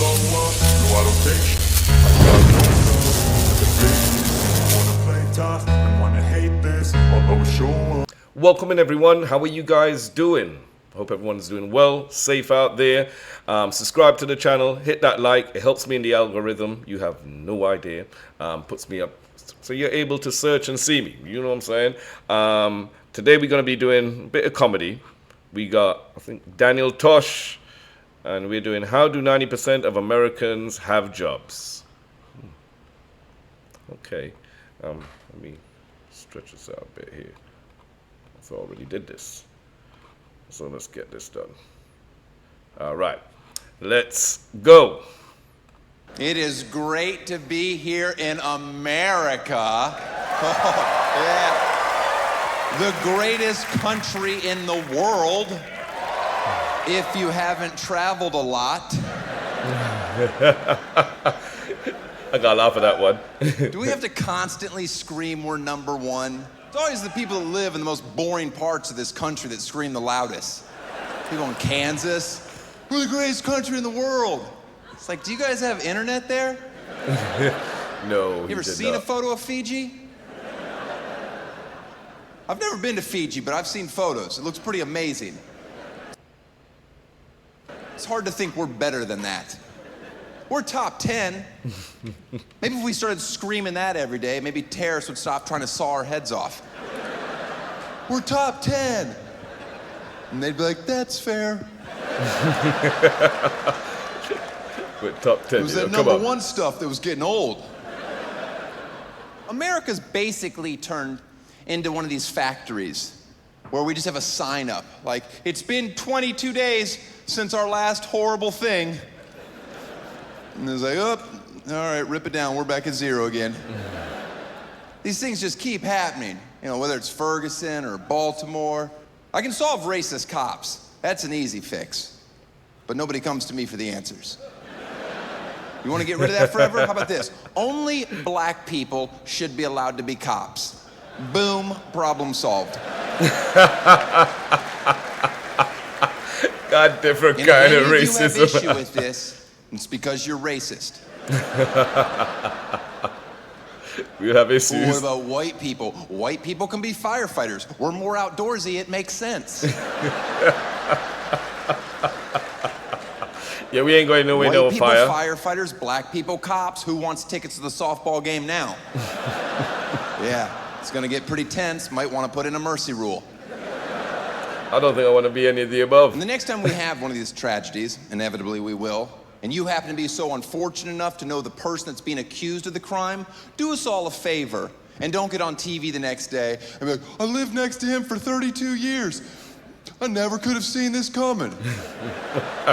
lower. No, I don't take shit. I got no love for the bitches. Wanna play tough and wanna hate this, although sure. Welcome in, everyone. How are you guys doing? Hope everyone's doing well, safe out there. Subscribe to the channel, hit that like. It helps me in the algorithm. You have no idea. Puts me up so you're able to search and see me. You know what I'm saying? Today we're going to be doing a bit of comedy. We got, I think, Daniel Tosh, and we're doing How Do 90% of Americans Have Jobs? Okay. Let me stretch this out a bit here. I already did this. So let's get this done. All right, let's go. It is great to be here in America. Yeah. The greatest country in the world, if you haven't traveled a lot. I got a laugh at that one. Do we have to constantly scream we're number one? It's always the people that live in the most boring parts of this country that scream the loudest. People in Kansas, we're the greatest country in the world. It's like, do you guys have internet there? No, You ever seen a photo of Fiji? I've never been to Fiji, but I've seen photos. It looks pretty amazing. It's hard to think we're better than that. We're top 10. Maybe if we started screaming that every day, maybe terrorists would stop trying to saw our heads off. We're top 10. And they'd be like, that's fair. We're top 10. It was that number one stuff that was getting old. America's basically turned into one of these factories where we just have a sign up, like, it's been 22 days since our last horrible thing. And it's like, oh, all right, rip it down. We're back at zero again. These things just keep happening. You know, whether it's Ferguson or Baltimore. I can solve racist cops. That's an easy fix. But nobody comes to me for the answers. You want to get rid of that forever? How about this? Only black people should be allowed to be cops. Boom, problem solved. Got different kind of racism. If you have issue with this, it's because you're racist. We have issues. Well, what about white people? White people can be firefighters. We're more outdoorsy, it makes sense. Yeah, we ain't going nowhere, no fire. White people firefighters, black people cops. Who wants tickets to the softball game now? Yeah, it's gonna get pretty tense. Might want to put in a mercy rule. I don't think I want to be any of the above. And the next time we have one of these tragedies, inevitably we will, and you happen to be so unfortunate enough to know the person that's being accused of the crime, do us all a favor and don't get on TV the next day and be like, I lived next to him for 32 years. I never could have seen this coming.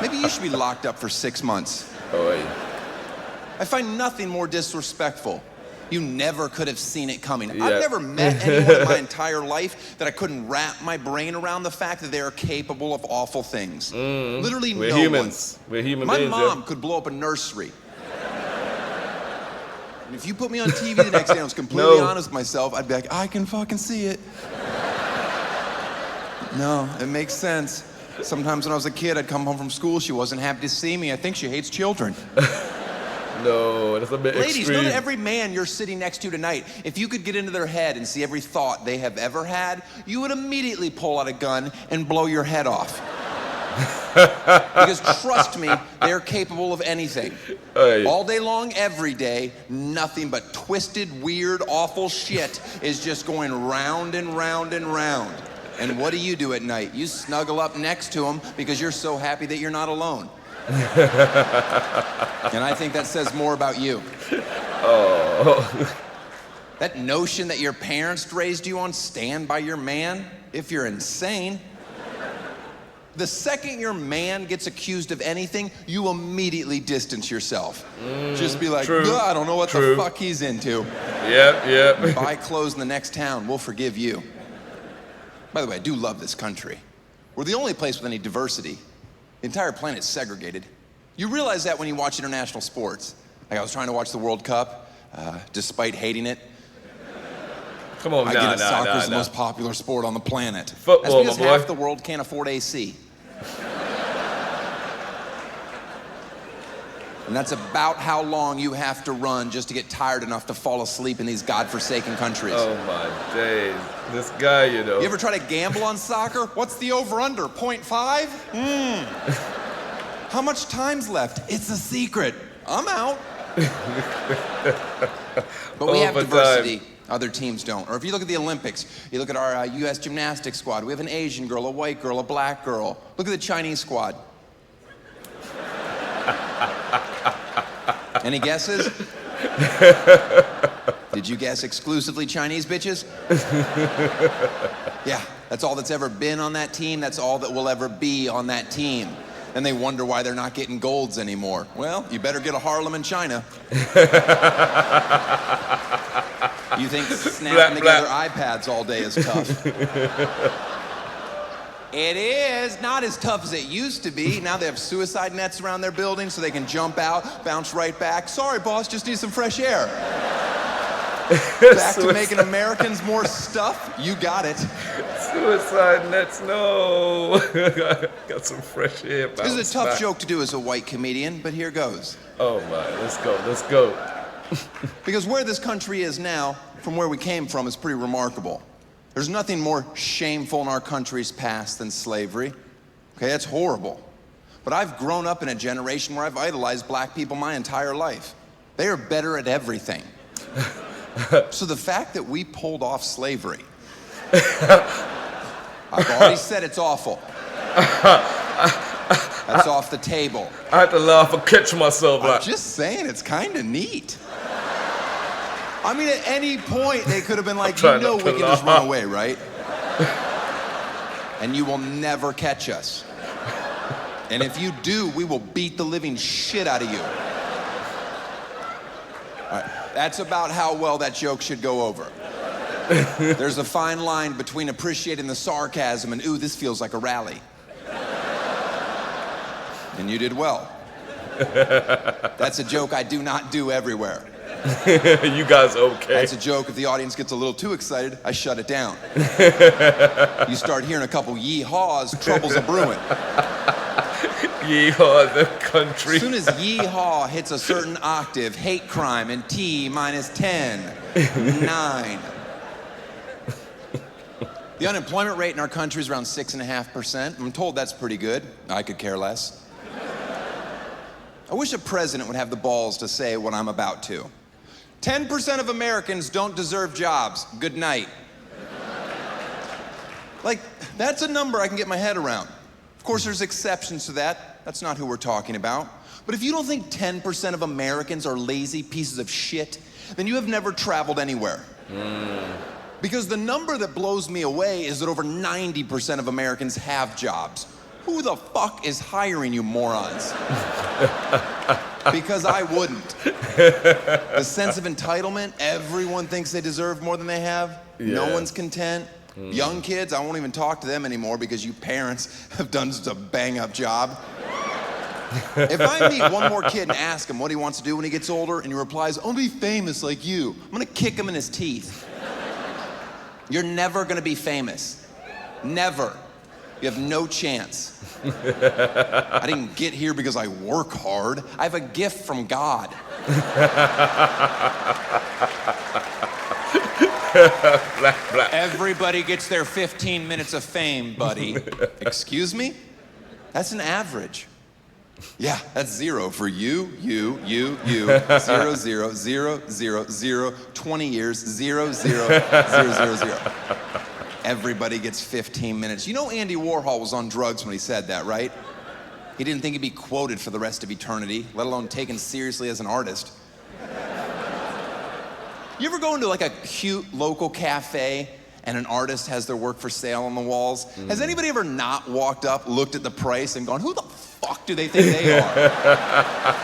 Maybe you should be locked up for 6 months. Oh, yeah. I find nothing more disrespectful. You never could have seen it coming. Yeah. I've never met anyone in my entire life that I couldn't wrap my brain around the fact that they are capable of awful things. Literally We're no humans. one. We're human My beings. mom could blow up a nursery. And if you put me on TV the next day and I was completely honest with myself, I'd be like, I can fucking see it. No, it makes sense. Sometimes when I was a kid, I'd come home from school, she wasn't happy to see me. I think she hates children. No, that's a bit Ladies, extreme. know that every man you're sitting next to tonight, if you could get into their head and see every thought they have ever had, you would immediately pull out a gun and blow your head off. Because trust me, they're capable of anything. Hey. All day long, every day, nothing but twisted, weird, awful shit is just going round and round and round. And what do you do at night? You snuggle up next to them because you're so happy that you're not alone. And I think that says more about you. Oh. That notion that your parents raised you on, stand by your man, if you're insane. The second your man gets accused of anything, you immediately distance yourself. Just be like, I don't know what the fuck he's into. Yep. Buy clothes in the next town, we'll forgive you. By the way, I do love this country. We're the only place with any diversity. The entire planet's segregated. You realize that when you watch international sports. Like I was trying to watch the World Cup, despite hating it. Come on, I get it, soccer's the most popular sport on the planet. Football, That's because half the world can't afford AC. And that's about how long you have to run just to get tired enough to fall asleep in these godforsaken countries. Oh my days. This guy, you know. You ever try to gamble on soccer? What's the over-under, 0.5? How much time's left? It's a secret. I'm out. But we have diversity. Other teams don't. Or if you look at the Olympics, you look at our U.S. gymnastics squad. We have an Asian girl, a white girl, a black girl. Look at the Chinese squad. Any guesses? Did you guess exclusively Chinese bitches? Yeah, that's all that's ever been on that team. That's all that will ever be on that team. And they wonder why they're not getting golds anymore. Well, you better get a Harlem in China. You think snapping together iPads all day is tough? It is not as tough as it used to be. Now they have suicide nets around their building so they can jump out, bounce right back. Sorry, boss, just need some fresh air. Back to making Americans more stuff? You got it. Suicide nets, no. Got some fresh air. This is a tough joke to do as a white comedian, but here goes. Oh my, let's go. Because where this country is now, from where we came from, is pretty remarkable. There's nothing more shameful in our country's past than slavery. Okay, that's horrible. But I've grown up in a generation where I've idolized black people my entire life. They are better at everything. So the fact that we pulled off slavery, I've already said it's awful. That's off the table. I had to laugh and catch myself. I'm just saying, it's kind of neat. I mean, at any point, they could have been like, you know we can just run away, right? And you will never catch us. And if you do, we will beat the living shit out of you. All right, that's about how well that joke should go over. There's a fine line between appreciating the sarcasm and, ooh, this feels like a rally. And you did well. That's a joke I do not do everywhere. You guys okay? That's a joke. If the audience gets a little too excited, I shut it down. You start hearing a couple yee-haws, trouble's a brewing. Yeehaw, the country. As soon as yee-haw hits a certain octave, hate crime and T minus 10, 9. The unemployment rate in our country is around 6.5%. I'm told that's pretty good. I could care less. I wish a president would have the balls to say what I'm about to. 10% of Americans don't deserve jobs. Good night. Like, that's a number I can get my head around. Of course, there's exceptions to that. That's not who we're talking about. But if you don't think 10% of Americans are lazy pieces of shit, then you have never traveled anywhere. Because the number that blows me away is that over 90% of Americans have jobs. Who the fuck is hiring you morons? Because I wouldn't. The sense of entitlement, everyone thinks they deserve more than they have. Yeah. No one's content. Young kids, I won't even talk to them anymore because you parents have done such a bang-up job. If I meet one more kid and ask him what he wants to do when he gets older and he replies, I'll be famous like you, I'm gonna kick him in his teeth. You're never gonna be famous. Never. You have no chance. I didn't get here because I work hard. I have a gift from God. Black. Everybody gets their 15 minutes of fame, buddy. Excuse me? That's an average. Yeah, that's 0 for you. 0, 0, 0, 0, 0, 20 years, 0, 0, 0, 0, 0. Everybody gets 15 minutes. You know Andy Warhol was on drugs when he said that, right? He didn't think he'd be quoted for the rest of eternity, let alone taken seriously as an artist. You ever go into like a cute local cafe and an artist has their work for sale on the walls? Has anybody ever not walked up, looked at the price, and gone, who the fuck do they think they are?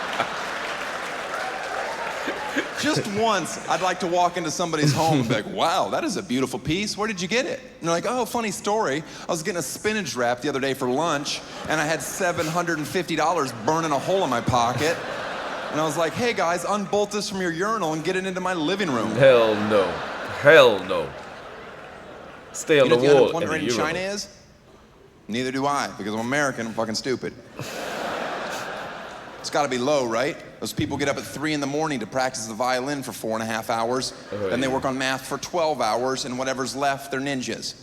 Just once, I'd like to walk into somebody's home and be like, wow, that is a beautiful piece. Where did you get it? And they're like, oh, funny story. I was getting a spinach wrap the other day for lunch, and I had $750 burning a hole in my pocket. And I was like, hey, guys, unbolt this from your urinal and get it into my living room. Hell no. Hell no. Stay on the wall. You know what the unemployment rate in China is? Neither do I, because I'm American. I'm fucking stupid. It's got to be low, right? Those people get up at 3 in the morning to practice the violin for 4.5 hours. Then they work on math for 12 hours, and whatever's left, they're ninjas.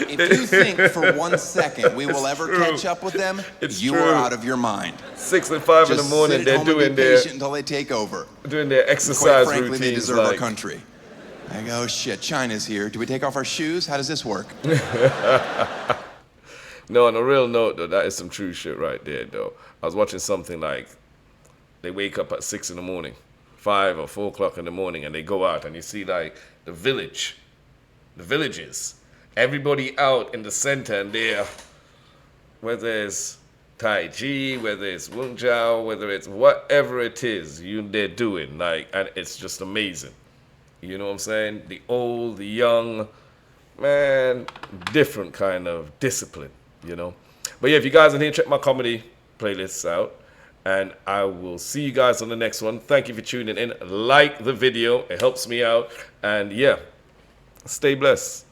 If you think for 1 second we will ever catch up with them, you are out of your mind. 6 and 5 in the morning, they're doing their until they take over. Doing their exercise Quite frankly, routines. they deserve like, our country. I go, oh, shit, China's here. Do we take off our shoes? How does this work? No, on a real note, though, that is some true shit right there, though. I was watching something like they wake up at 6 in the morning, 5 or 4 o'clock in the morning, and they go out, and you see like the villages, everybody out in the center, and they're, whether it's Tai Chi, whether it's Wung Chao, whether it's whatever it is they're doing, like, and it's just amazing. You know what I'm saying? The old, the young, man, different kind of discipline, you know? But yeah, if you guys are here, check my comedy playlists out. And I will see you guys on the next one. Thank you for tuning in. Like the video. It helps me out. And yeah, stay blessed.